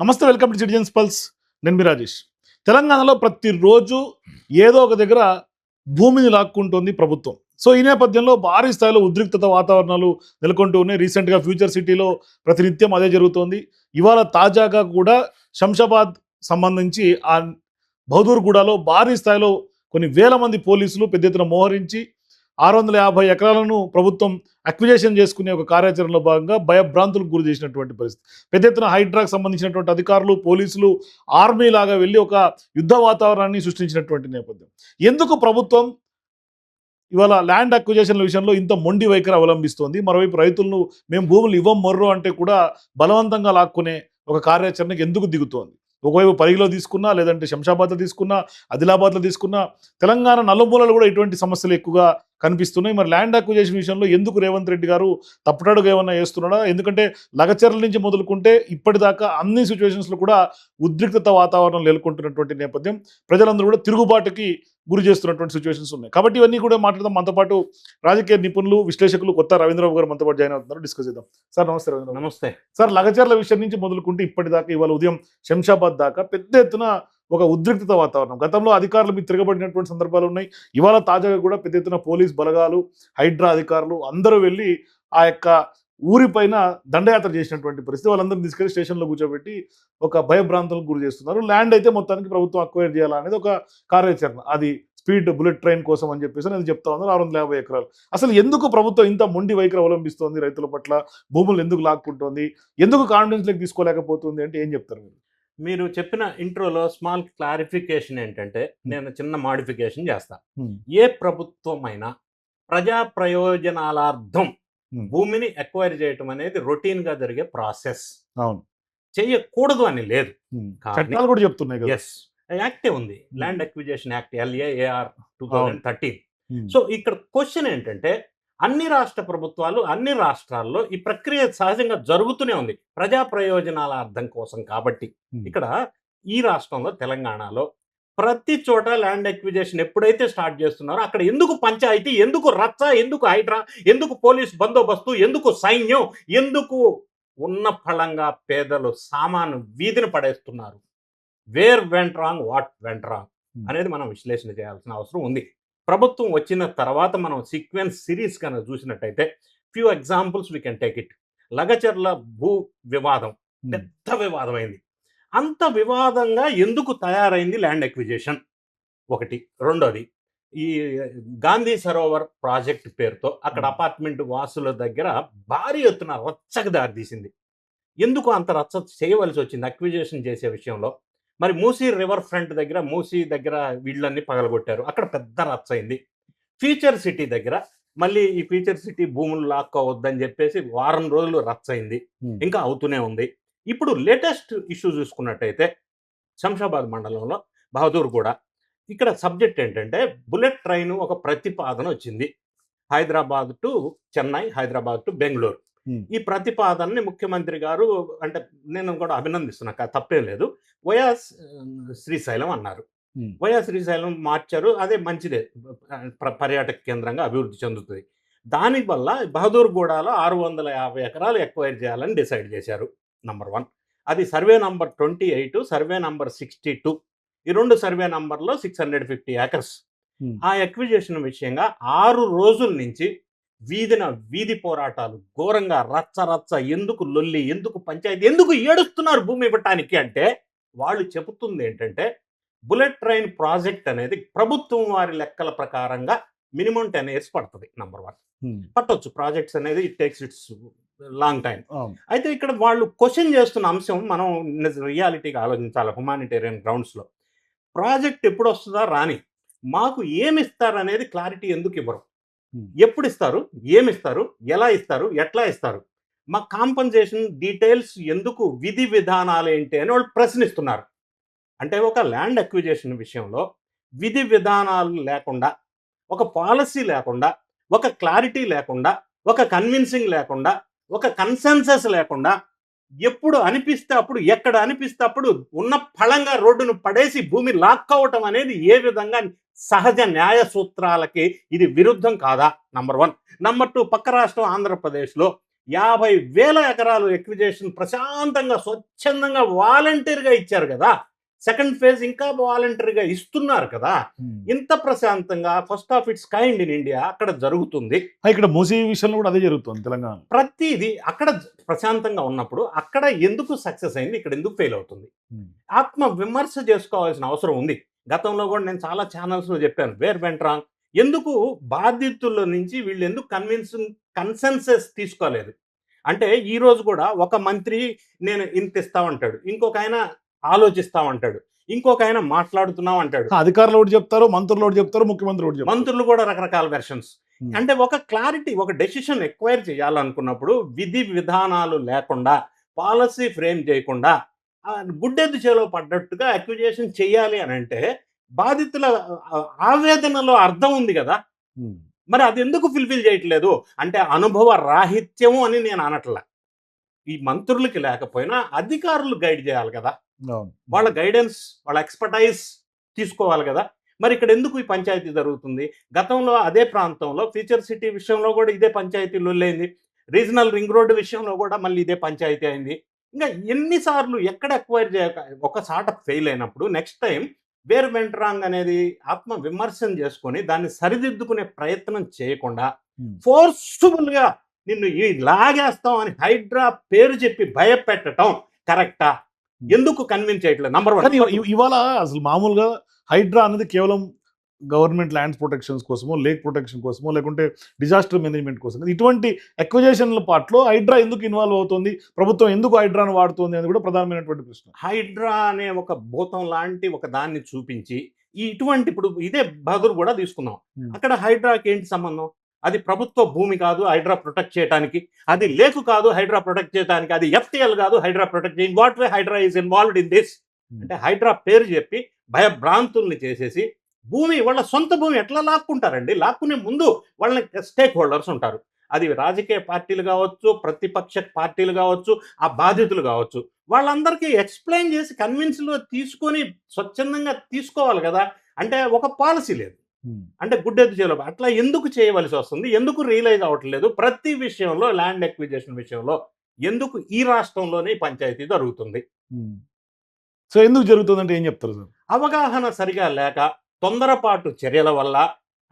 నమస్తే, welcome to citizens pulse. నేను మీ రాజేష్. తెలంగాణలో ప్రతిరోజు ఏదో ఒక దగ్గర భూమిని లాక్కుంటోంది ప్రభుత్వం. సో ఈ నేపథ్యంలో భారీ స్థాయిలో ఉద్రిక్తత వాతావరణాలు నెలకొంటూ ఉన్నాయి. రీసెంట్గా ఫ్యూచర్ సిటీలో ప్రతినిత్యం అదే జరుగుతోంది. ఇవాళ తాజాగా కూడా శంషాబాద్ సంబంధించి ఆ బహదూర్గూడలో భారీ స్థాయిలో కొన్ని వేల మంది పోలీసులు పెద్ద ఎత్తున మోహరించి 650 ఎకరాలను ప్రభుత్వం అక్విజేషన్ చేసుకునే ఒక కార్యాచరణలో భాగంగా భయభ్రాంతులకు గురి చేసినటువంటి పరిస్థితి. పెద్ద ఎత్తున హైడ్రాకు సంబంధించినటువంటి అధికారులు, పోలీసులు, ఆర్మీ లాగా వెళ్ళి ఒక యుద్ధ వాతావరణాన్ని సృష్టించినటువంటి నేపథ్యం. ఎందుకు ప్రభుత్వం ఇవాళ ల్యాండ్ అక్విజేషన్ల విషయంలో ఇంత మొండి వైఖరి అవలంబిస్తోంది? మరోవైపు రైతులను మేము భూములు ఇవ్వం మొర్రో అంటే కూడా బలవంతంగా లాక్కునే ఒక కార్యాచరణకు ఎందుకు దిగుతోంది? ఒకవైపు పరిగిలో తీసుకున్నా, లేదంటే శంషాబాద్లో తీసుకున్నా, ఆదిలాబాద్లో తీసుకున్నా, తెలంగాణ నలుమూలలు కూడా ఇటువంటి సమస్యలు ఎక్కువగా కనిపిస్తున్నాయి. మరి ల్యాండ్ అక్విజేషన్ విషయంలో ఎందుకు రేవంత్ రెడ్డి గారు తప్పుటడుగు ఏమన్నా వేస్తున్నాడా? ఎందుకంటే లగచర్ల నుంచి మొదలుకుంటే ఇప్పటిదాకా అన్ని సిచ్యువేషన్స్లో కూడా ఉద్రిక్తత వాతావరణం నెలకొంటున్నటువంటి నేపథ్యం, ప్రజలందరూ కూడా తిరుగుబాటుకి గురి చేస్తున్నటువంటి సిచ్యువేషన్స్ ఉన్నాయి. కాబట్టి ఇవన్నీ కూడా మాట్లాడదాం. మనతో పాటు రాజకీయ నిపుణులు, విశ్లేషకులు కొత్త రవీంద్రబాబు గారు మనతో పాటు జాయిన్ అవుతున్నారు. డిస్కస్ చేద్దాం. సార్ నమస్తే. రవీంద్రబాబు. నమస్తే సార్, లగచర్ల విషయం నుంచి మొదలుకుంటే ఇప్పటిదాకా ఇవాళ ఉదయం శంషాబాద్ దాకా పెద్ద ఎత్తున ఒక ఉద్రిక్తత వాతావరణం. గతంలో అధికారులు మీద తిరగబడినటువంటి సందర్భాలు ఉన్నాయి. ఇవాళ తాజాగా కూడా పెద్ద ఎత్తున పోలీస్ బలగాలు, హైడ్రా అధికారులు అందరూ వెళ్ళి ఆ యొక్క ఊరిపైన దండయాత్ర చేసినటువంటి పరిస్థితి. వాళ్ళందరినీ తీసుకెళ్లి స్టేషన్లో కూర్చోబెట్టి ఒక భయభ్రాంతులకు గురి చేస్తున్నారు. ల్యాండ్ అయితే మొత్తానికి ప్రభుత్వం అక్వైర్ చేయాలనేది ఒక కార్యాచరణ. అది స్పీడ్ బుల్లెట్ ట్రైన్ కోసం అని చెప్పేసి నేను చెప్తా ఉన్నారు. 650 ఎకరాలు. అసలు ఎందుకు ప్రభుత్వం ఇంత మొండి వైఖరి అవలంబిస్తోంది? రైతుల పట్ల భూములు ఎందుకు లాక్కుంటోంది? ఎందుకు కాన్ఫిడెన్స్ లెక్క తీసుకోలేకపోతుంది అంటే ఏం చెప్తారు మీరు? మీరు చెప్పిన ఇంట్రోలో స్మాల్ క్లారిఫికేషన్ ఏంటంటే, నేను చిన్న మాడిఫికేషన్ చేస్తా. ఏ ప్రభుత్వం అయినా ప్రజా ప్రయోజనాలార్థం భూమిని ఎక్వైర్ చేయటం అనేది రొటీన్ గా జరిగే ప్రాసెస్. అవును, చేయకూడదు అని లేదు. చట్టాలు కూడా చెప్తున్నాయి కదా. ఎస్, యాక్టే ఉంది, land acquisition act LAAR 2013. So ఇక్కడ క్వశ్చన్ ఏంటంటే, అన్ని రాష్ట్ర ప్రభుత్వాలు, అన్ని రాష్ట్రాల్లో ఈ ప్రక్రియ సహజంగా జరుగుతూనే ఉంది ప్రజా ప్రయోజనాల అర్థం కోసం. కాబట్టి ఇక్కడ ఈ రాష్ట్రంలో, తెలంగాణలో ప్రతి చోట ల్యాండ్ అక్విజిషన్ ఎప్పుడైతే స్టార్ట్ చేస్తున్నారో అక్కడ ఎందుకు పంచాయతీ, ఎందుకు రచ్చ, ఎందుకు హైడ్రా, ఎందుకు పోలీస్ బందోబస్తు, ఎందుకు సైన్యం, ఎందుకు ఉన్న ఫలంగా పేదలు సామాను వీధిని పడేస్తున్నారు? Where went wrong, what went wrong అనేది మనం విశ్లేషణ చేయాల్సిన అవసరం ఉంది. ప్రభుత్వం వచ్చిన తర్వాత మనం సీక్వెన్స్ సిరీస్ కనుక చూసినట్టయితే, few examples we can take it. Lagacharla భూ వివాదం పెద్ద వివాదమైంది. అంత వివాదంగా ఎందుకు తయారైంది ల్యాండ్ అక్విజిషన్? ఒకటి. రెండోది, ఈ గాంధీ సరోవర్ ప్రాజెక్ట్ పేరుతో అక్కడ అపార్ట్మెంట్ వాసుల దగ్గర భారీ ఎత్తున రచ్చకు దారితీసింది. ఎందుకు అంత రచ్చ చేయవలసి వచ్చింది అక్విజిషన్ చేసే విషయంలో? మరి మూసీ రివర్ ఫ్రంట్ దగ్గర, మూసీ దగ్గర వీళ్ళన్నీ పగలగొట్టారు, అక్కడ పెద్ద రచ్చ అయింది. ఫ్యూచర్ సిటీ దగ్గర మళ్ళీ ఈ ఫ్యూచర్ సిటీ భూములు లాక్కోవద్దని చెప్పేసి వారం రోజులు రచ్చ అయింది, ఇంకా అవుతూనే ఉంది. ఇప్పుడు లేటెస్ట్ ఇష్యూ చూసుకున్నట్టయితే శంషాబాద్ మండలంలో బహదూర్గూడ, ఇక్కడ సబ్జెక్ట్ ఏంటంటే, బుల్లెట్ ట్రైన్ ఒక ప్రతిపాదన వచ్చింది, హైదరాబాద్ టు చెన్నై, హైదరాబాద్ టు బెంగళూరు. ఈ ప్రతిపాదనని ముఖ్యమంత్రి గారు, అంటే నేను కూడా అభినందిస్తున్నా, తప్పేం లేదు, వయా శ్రీశైలం అన్నారు. వయా శ్రీశైలం మార్చారు, అదే మంచిదే, పర్యాటక కేంద్రంగా అభివృద్ధి చెందుతుంది. దానివల్ల బహదూర్గూడలో 650 ఎకరాలు ఎక్వైర్ చేయాలని డిసైడ్ చేశారు. నంబర్ 1. అది సర్వే నంబర్ 28, సర్వే నంబర్ 62, ఈ రెండు సర్వే నంబర్లో 650 ఏకర్స్. ఆ ఎక్విజిషన్ విషయంగా 6 రోజుల నుంచి వీధి పోరాటాలు, ఘోరంగా రచ్చ రచ్చ, ఎందుకు లొల్లి, ఎందుకు పంచాయతీ, ఎందుకు ఏడుస్తున్నారు భూమి ఇవ్వటానికి అంటే, వాళ్ళు చెబుతుంది ఏంటంటే, బుల్లెట్ ట్రైన్ ప్రాజెక్ట్ అనేది ప్రభుత్వం వారి లెక్కల ప్రకారంగా మినిమం 10 years పడుతుంది. నంబర్ 1 పట్టొచ్చు, ప్రాజెక్ట్స్ అనేది it takes its long time. అయితే ఇక్కడ వాళ్ళు క్వశ్చన్ చేస్తున్న అంశం మనం రియాలిటీగా ఆలోచించాలి. హ్యుమానిటేరియన్ గ్రౌండ్స్లో ప్రాజెక్ట్ ఎప్పుడు వస్తుందా రాని, మాకు ఏమిస్తారు అనేది క్లారిటీ ఎందుకు ఇవ్వరు? ఎప్పుడు ఇస్తారు, ఏమిస్తారు, ఎలా ఇస్తారు, ఎట్లా ఇస్తారు, మా కాంపన్సేషన్ డీటెయిల్స్ ఎందుకు, విధి విధానాలు ఏంటి అని వాళ్ళు ప్రశ్నిస్తున్నారు. అంటే ఒక ల్యాండ్ అక్విజిషన్ విషయంలో విధి విధానాలు లేకుండా, ఒక పాలసీ లేకుండా, ఒక క్లారిటీ లేకుండా, ఒక కన్విన్సింగ్ లేకుండా, ఒక కన్సెన్సస్ లేకుండా, ఎప్పుడు అనిపిస్తే అప్పుడు, ఎక్కడ అనిపిస్తే అప్పుడు ఉన్న ఫలంగా రోడ్డును పడేసి భూమి లాక్కోవటం అనేది ఏ విధంగా సహజ న్యాయ సూత్రాలకి ఇది విరుద్ధం కాదా? నంబర్ 1. నంబర్ 2, పక్క రాష్ట్రం ఆంధ్రప్రదేశ్లో 50,000 ఎకరాలు ఎక్విజేషన్ ప్రశాంతంగా స్వచ్ఛందంగా వాలంటీర్గా ఇచ్చారు కదా. సెకండ్ ఫేజ్ ఇంకా వాలంటరీగా ఇస్తున్నారు కదా. ఇంత ప్రశాంతంగా first of it's kind in India అక్కడ జరుగుతుంది. ఇక్కడ మూసీ విషయంలో కూడా అదే జరుగుతుంది తెలంగాణ. ప్రతిదీ అక్కడ ప్రశాంతంగా ఉన్నప్పుడు అక్కడ ఎందుకు సక్సెస్ అయింది, ఇక్కడ ఎందుకు ఫెయిల్ అవుతుంది? ఆత్మ విమర్శ చేసుకోవాల్సిన అవసరం ఉంది. గతంలో కూడా నేను చాలా ఛానల్స్లో చెప్పాను, వేర్ వెంట్ రాంగ్, ఎందుకు బాధితుల నుంచి వీళ్ళు ఎందుకు కన్సెన్సస్ తీసుకోలేదు? అంటే ఈ రోజు కూడా ఒక మంత్రి నేను ఇంత ఇస్తామంటాడు, ఇంకొక ఆయన ఆలోచిస్తామంటాడు, ఇంకొక ఆయన మాట్లాడుతున్నాం అంటాడు. అధికారులు ఒకటి చెప్తారు, మంత్రులు ఒకటి చెప్తారు, ముఖ్యమంత్రి ఒకటి చెప్తారు. మంత్రులు కూడా రకరకాల వెర్షన్స్. అంటే ఒక క్లారిటీ, ఒక డెసిషన్ ఎక్వైర్ చేయాలనుకున్నప్పుడు విధి విధానాలు లేకుండా, పాలసీ ఫ్రేమ్ చేయకుండా గుడ్డెద్దు చేలో పడ్డట్టుగా అక్విజేషన్ చేయాలి అని అంటే బాధితుల ఆవేదనలో అర్థం ఉంది కదా. మరి అది ఎందుకు ఫుల్ఫిల్ చేయట్లేదు అంటే అనుభవ రాహిత్యము అని నేను అనట్లా. ఈ మంత్రులకి లేకపోయినా అధికారులు గైడ్ చేయాలి కదా. వాళ్ళ గైడెన్స్, వాళ్ళ ఎక్స్పర్టైజ్ తీసుకోవాలి కదా. మరి ఇక్కడ ఎందుకు ఈ పంచాయతీ జరుగుతుంది? గతంలో అదే ప్రాంతంలో ఫీచర్ సిటీ విషయంలో కూడా ఇదే పంచాయతీ లొల్లైంది. రీజనల్ రింగ్ రోడ్డు విషయంలో కూడా మళ్ళీ ఇదే పంచాయతీ అయింది. ఇంకా ఎన్నిసార్లు ఎక్కడ ఎక్వైర్ చేయక ఒక సాట ఫెయిల్ అయినప్పుడు next time where went wrong అనేది ఆత్మ విమర్శన చేసుకొని దాన్ని సరిదిద్దుకునే ప్రయత్నం చేయకుండా ఫోర్స్ఫుల్గా నిన్ను ఈ లాగేస్తాం అని హైడ్రా పేరు చెప్పి భయపెట్టడం కరెక్టా? ఎందుకు కన్విన్స్ చేయట్లేదు? నంబర్ 1. ఇవాళ అసలు మామూలుగా హైడ్రా అనేది కేవలం గవర్నమెంట్ ల్యాండ్స్ ప్రొటెక్షన్స్ కోసమో, లేక్ ప్రొటెక్షన్ కోసమో, లేకుంటే డిజాస్టర్ మేనేజ్మెంట్ కోసం, ఇటువంటి ఎక్విజేషన్ల పార్ట్లో హైడ్రా ఎందుకు ఇన్వాల్వ్ అవుతుంది, ప్రభుత్వం ఎందుకు హైడ్రాను వాడుతుంది అనేది కూడా ప్రధానమైనటువంటి ప్రశ్న. హైడ్రా అనే ఒక భూతం లాంటి ఒక దాన్ని చూపించి ఇటువంటి ఇప్పుడు ఇదే బదులు కూడా తీసుకుందాం. అక్కడ హైడ్రాకి ఏంటి సంబంధం? అది ప్రభుత్వ భూమి కాదు హైడ్రా ప్రొటెక్ట్ చేయడానికి, అది లేకు కాదు హైడ్రా ప్రొటెక్ట్ చేయడానికి, అది ఎఫ్టిఎల్ కాదు హైడ్రా ప్రొటెక్ట్ చేయడానికి. What way HYDRAA is involved in this అంటే హైడ్రా పేరు చెప్పి భయభ్రాంతుల్ని చేసేసి భూమి, వాళ్ళ సొంత భూమి ఎట్లా లాక్కుంటారండి? లాక్కునే ముందు వాళ్ళని స్టేక్ హోల్డర్స్ ఉంటారు. అది రాజకీయ పార్టీలు కావచ్చు, ప్రతిపక్ష పార్టీలు కావచ్చు, ఆ బాధితులు కావచ్చు, వాళ్ళందరికీ ఎక్స్ప్లెయిన్ చేసి కన్విన్స్లో తీసుకొని స్వచ్ఛందంగా తీసుకోవాలి కదా. అంటే ఒక పాలసీ లేదు, అంటే గుడ్డెద్దు చేయాలి. అట్లా ఎందుకు చేయవలసి వస్తుంది? ఎందుకు రియలైజ్ అవ్వట్లేదు? ప్రతి విషయంలో ల్యాండ్ ఎక్విజేషన్ విషయంలో ఎందుకు ఈ రాష్ట్రంలోనే పంచాయతీ జరుగుతుంది? సో ఎందుకు జరుగుతుందంటే ఏం చెప్తారు సార్? అవగాహన సరిగా లేక, తొందరపాటు చర్యల వల్ల,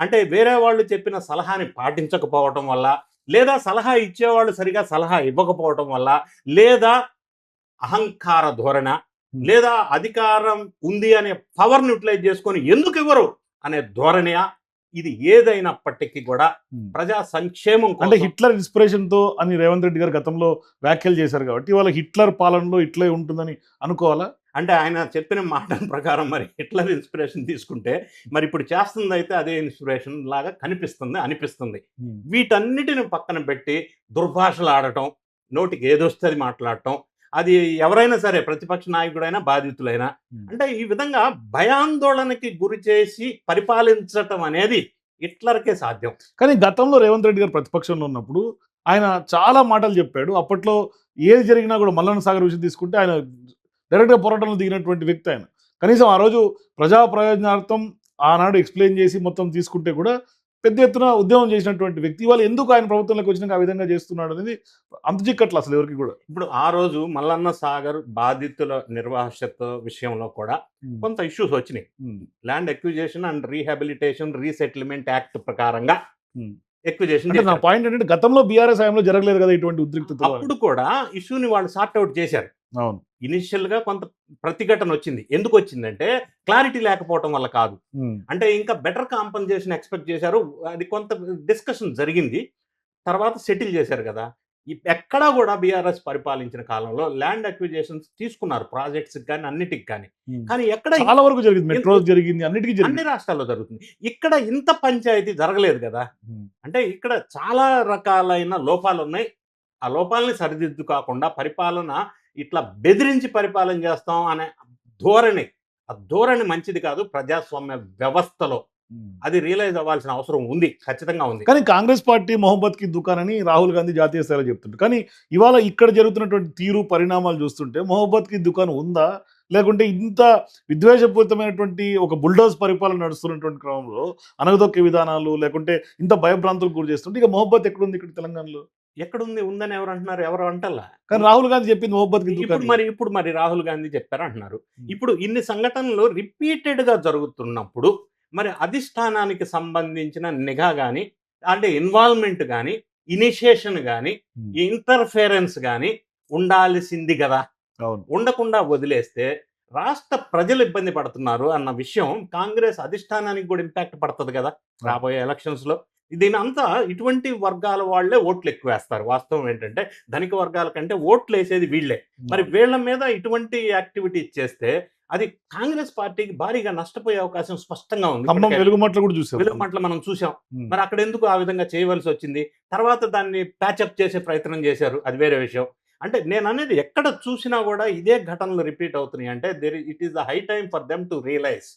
అంటే వేరే వాళ్ళు చెప్పిన సలహాని పాటించకపోవటం వల్ల, లేదా సలహా ఇచ్చేవాళ్ళు సరిగా సలహా ఇవ్వకపోవటం వల్ల, లేదా అహంకార ధోరణ, లేదా అధికారం ఉంది అనే పవర్ని యూటిలైజ్ చేసుకొని ఎందుకు ఇవ్వరు అనే ధోరణియా? ఇది ఏదైనప్పటికీ కూడా ప్రజా సంక్షేమం అంటే హిట్లర్ ఇన్స్పిరేషన్ తో అని రేవంత్ రెడ్డి గారు గతంలో వ్యాఖ్యలు చేశారు కాబట్టి వాళ్ళ హిట్లర్ పాలనలో ఇట్లే ఉంటుందని అనుకోవాలా? అంటే ఆయన చెప్పిన మాట ప్రకారం మరి హిట్లర్ ఇన్స్పిరేషన్ తీసుకుంటే మరి ఇప్పుడు చేస్తుంది అయితే అదే ఇన్స్పిరేషన్ లాగా అనిపిస్తుంది. వీటన్నిటిని పక్కన పెట్టి దుర్భాషలు ఆడటం, నోటికి ఏదొస్తే అది మాట్లాడటం, అది ఎవరైనా సరే ప్రతిపక్ష నాయకుడైనా బాధితులైనా, అంటే ఈ విధంగా భయాందోళనకి గురి చేసి పరిపాలించటం అనేది హిట్లర్కే సాధ్యం. కానీ గతంలో రేవంత్ రెడ్డి గారు ప్రతిపక్షంలో ఉన్నప్పుడు ఆయన చాలా మాటలు చెప్పాడు. అప్పట్లో ఏది జరిగినా కూడా మల్లన్న సాగర్ విషయం తీసుకుంటే ఆయన డైరెక్ట్గా పోరాటంలో దిగినటువంటి వ్యక్తి ఆయన. కనీసం ఆ రోజు ప్రజా ప్రయోజనార్థం ఆనాడు ఎక్స్ప్లెయిన్ చేసి మొత్తం తీసుకుంటే కూడా పెద్ద ఎత్తున ఉద్యమం చేసినటువంటి వ్యక్తి వాళ్ళు ఎందుకు ఆయన ప్రభుత్వంలోకి వచ్చినాక ఆ విధంగా చేస్తున్నాడు అనేది అంత చిక్కట్లు అసలు ఎవరికి కూడా. ఇప్పుడు ఆ రోజు మల్లన్న సాగర్ బాధితుల నిర్వాహకత్వ విషయంలో కూడా కొంత ఇష్యూస్ వచ్చినాయి. Land acquisition and rehabilitation resettlement act ప్రకారంగా ఎక్విజేషన్. నా పాయింట్ ఏంటంటే గతంలో బీఆర్ఎస్ హయాంలో జరగలేదు కదా ఇటువంటి ఉద్రిక్తత. అప్పుడు కూడా ఇష్యూని వాళ్ళు సార్ట్ అవుట్ చేశారు. అవును, ఇనిషియల్ గా కొంత ప్రతిఘటన వచ్చింది. ఎందుకు వచ్చిందంటే క్లారిటీ లేకపోవడం వల్ల కాదు, అంటే ఇంకా బెటర్ కాంపన్సేషన్ ఎక్స్పెక్ట్ చేశారు. అది కొంత డిస్కషన్ జరిగింది, తర్వాత సెటిల్ చేశారు కదా. ఎక్కడా కూడా బీఆర్ఎస్ పరిపాలించిన కాలంలో ల్యాండ్ అక్విజేషన్స్ తీసుకున్నారు ప్రాజెక్ట్స్ కానీ అన్నిటికి కానీ. కానీ ఎక్కడ చాలా వరకు జరిగింది, మెట్రో జరిగింది, అన్నిటికీ అన్ని రాష్ట్రాల్లో జరుగుతుంది. ఇక్కడ ఇంత పంచాయతీ జరగలేదు కదా. అంటే ఇక్కడ చాలా రకాలైన లోపాలు ఉన్నాయి. ఆ లోపాలని సరిదిద్దు కాకుండా పరిపాలన ఇట్లా బెదిరించి పరిపాలన చేస్తాం అనే ధోరణి, ఆ ధోరణి మంచిది కాదు ప్రజాస్వామ్య వ్యవస్థలో. అది రియలైజ్ అవ్వాల్సిన అవసరం ఉంది, ఖచ్చితంగా ఉంది. కానీ కాంగ్రెస్ పార్టీ మొహమ్మద్ కి దుకాన్ అని రాహుల్ గాంధీ జాతీయ స్థాయిలో చెప్తుంటారు. కానీ ఇవాళ ఇక్కడ జరుగుతున్నటువంటి తీరు పరిణామాలు చూస్తుంటే మొహమ్మద్ కి దుకాన్ ఉందా, లేకుంటే ఇంత విద్వేషపూరితమైనటువంటి ఒక బుల్డోజ్ పరిపాలన నడుస్తున్నటువంటి క్రమంలో అనగదొక్కే విధానాలు, లేకుంటే ఇంత భయభ్రాంతులకు గురి చేస్తుంటే ఇక మొహమ్మద్ ఎక్కడుంది ఇక్కడ తెలంగాణలో? ఎక్కడుంది? ఉందని ఎవరు అంటున్నారు? ఎవరు అంటల్లా. కానీ రాహుల్ గాంధీ చెప్పింది మొహబ్బత్ ఇప్పుడు మరి రాహుల్ గాంధీ చెప్పారు అంటున్నారు. ఇప్పుడు ఇన్ని సంఘటనలు రిపీటెడ్‌గా జరుగుతున్నప్పుడు మరి అధిష్టానానికి సంబంధించిన నిఘా గాని, అంటే ఇన్వాల్వ్‌మెంట్ గాని, ఇనిషియేషన్ గాని, ఇంటర్ఫియరెన్స్ గాని ఉండాల్సింది గదా! అవును. ఉండకుండా వదిలేస్తే రాష్ట్ర ప్రజలు ఇబ్బంది పడుతున్నారు అన్న విషయం కాంగ్రెస్ అధిష్టానానికి కూడా ఇంపాక్ట్ పడతది గదా! రాబోయే ఎలక్షన్స్‌లో. దీనంతా ఇటువంటి వర్గాల వాళ్ళే ఓట్లు ఎక్కువేస్తారు. వాస్తవం ఏంటంటే ధనిక వర్గాల కంటే ఓట్లేసేది వీళ్ళే. మరి వీళ్ళ మీద ఇటువంటి యాక్టివిటీస్ చేస్తే అది కాంగ్రెస్ పార్టీకి భారీగా నష్టపోయే అవకాశం స్పష్టంగా ఉంది. ఖమ్మం ఇప్పటికే వెలుగుమట్లు కూడా చూసాం. వెలుగుమట్ల మనం చూసాం. ఉమ్. మరి అక్కడ ఎందుకు ఆ విధంగా చేయవలసొచ్చింది? తర్వాత దాన్ని ప్యాచప్ చేసే ప్రయత్నం చేశారు. అది వేరే విషయం. అంటే నేననేది ఎక్కడ చూసినా గూడా ఇదే ఘటనలు రిపీట్ అవుతున్నాయి. అంటే it is the high time for them to realize.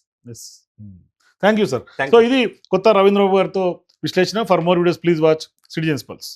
Thank you sir. Thank so you. ఇది కొత్త రవీంద్ర బాబు గారితో విశ్లేషణ. For more videos please watch Citizens pulse.